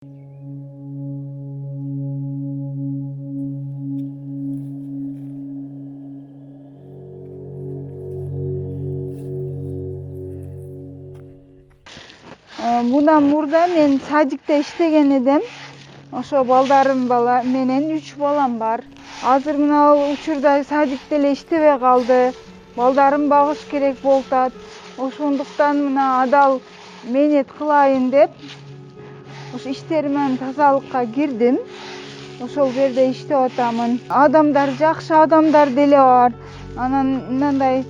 Bundan murda men sадикте иштеген эдем. Ошо балдарым менен 3 балам бар. Азыр мына учурда садикте эле иштебей калды. Балдарым багыш керек болуп атат. Ошондуктан мына адал мээнет кылайын деп ошо иштери менен тазалыкка кирдим. Ошол жерде иштеп атамын. Адамдар жакшы адамдар деле бар. Анан мындай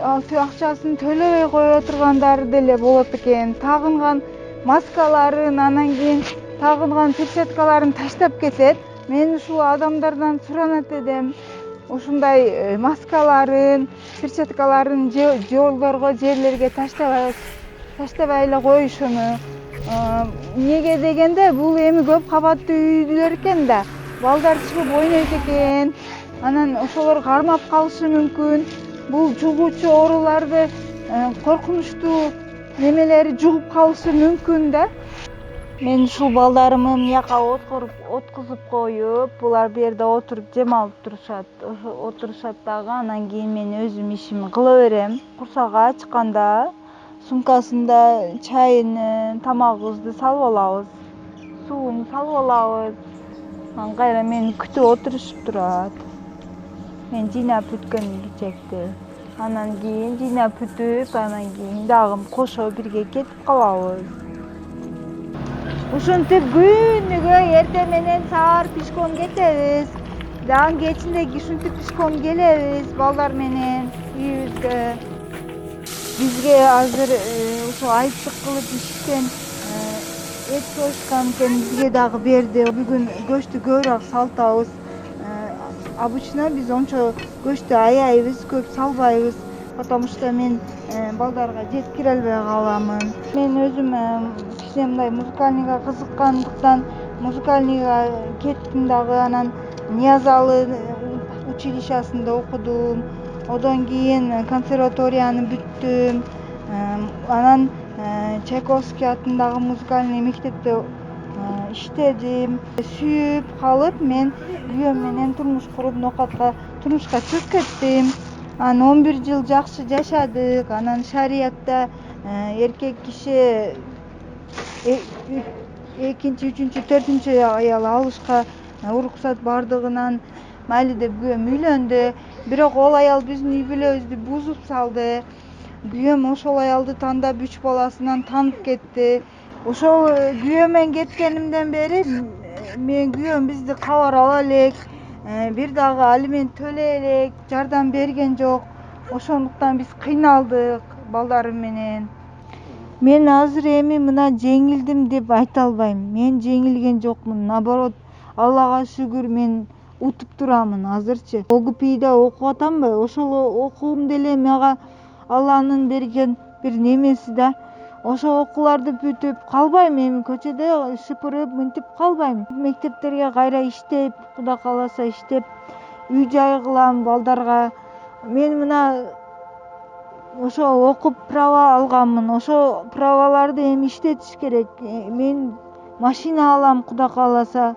акчасын төлөбөй кое тургандар деле болот экен. Тагынган маскаларын, анан кийин тагынган перчаткаларын таштап кетет. Мен ушул адамдардан суранат эдем. Ушундай маскаларын, перчаткаларын жолдорго, жерлерге таштабай эле коюшуну. Неге дегенде бул эми көп кабаттуу үйлөр экен да. Балдар чыгып ойнойт экен. Анан ошолор кармап калышы мүмкүн. Бул жугуучу ооруларды коркунучтуу немелери жугуп калышы мүмкүн да. Мен ушул балдарымды мыяка откузуп коюп, булар бу жерде отуруп жем алып отурушат дагы. Анан кийин мен өзүм ишимди кыла берем. Курсагы ачканда сумкасында чайын, тамагыбызды салып алабыз, суун салып алабыз. Анан кайра мени күтүп отурушуп турат. Мен жыйнап бүткөн кичекти. Анан кийин жыйнап бүтүп, анан кийин дагы кошо бирге кетип калабыз. Ушинтип күнүгө эртең менен саар пешком кетебиз. Дагы кечинде ушинтип пешком келебиз балдар менен үйүбүзгө. Бизге азыр ошо айыптык кылып иштен эт коюшкан экен, бизге дагы берди. Бүгүн көчтү көбүрөөк салтабыз. Обычно биз ончо көчтү аяйбыз, көп салбайбыз, потому что мен балдарга жеткире албай каламын. Мен өзүм кичине мындай музыкальныйга кызыккандыктан музыкальныйга кеттим дагы. Анан Ниязалы училищесинде окудум. Одон кийин консерваторияны бүттүм. Анан Чайковский атындагы музыкальный мектепте иштедим. Сүйүп калып мен күйөөм менен турмуш куруп, турмушка чыгып кеттим. Анан 11 жыл жакшы жашадык. Анан шариятта эркек киши экинчи, үчүнчү, төртүнчү аял алышка уруксат бардыгынан майли деп күйөөм үйлөндү. Бирок ол аял биздин үй бүлөбүздү бузуп салды. Күйөөм ошол аялды тандап 3 баласынан танып кетти. Ошол күйөөм менен кеткенимден бери мен күйөөм бизди кабар ала элек, бир дагы алимент төлөй элек, жардам берген жок. Ошондуктан биз кыйналдык балдарым менен. Мен азыр эми мына жеңилдим деп айта албайм. Мен жеңилген жокмун. Наоборот, Аллага шүгүр, мен утуп турамын азырчы. ОГПИда окуп атамбы? Ошол окуум деле мага Алланын берген бир немеси да. Ошо окууларды бүтүп калбайм, эми көчөдө шыпырып мынтип калбайм. Мектептерге кайра иштеп, Кудай кааласа иштеп, үй жай кылам балдарга. Мен мына ошо окуп права алганмын. Ошо праваларды эми иштетиш керек. Мен машина алам Кудай кааласа.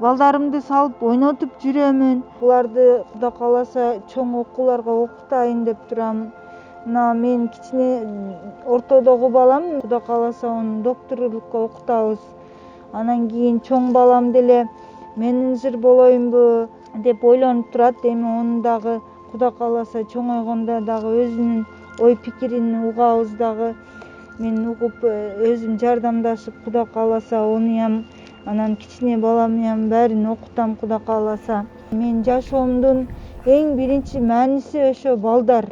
Балдарымды салып ойнотуп жүрөмүн. Буларды Кудай кааласа чоң окууларга окутайын деп турам. Мына мен кичине ортодогу балам, Кудай кааласа аны докторлукка окутабыз. Анан кийин чоң балам деле менеджер болоюнбу деп ойлонуп турат. Эми onu дагы Кудай кааласа чоңойгондо дагы өзүнүн ой пикирин угабыз дагы. Мен угуп өзүм жардамдашып Кудай кааласа онуям, анан кичине баламням баарин окутам Кудай кааласа. Мен жашоомдун эң биринчи мааниси ошо балдар.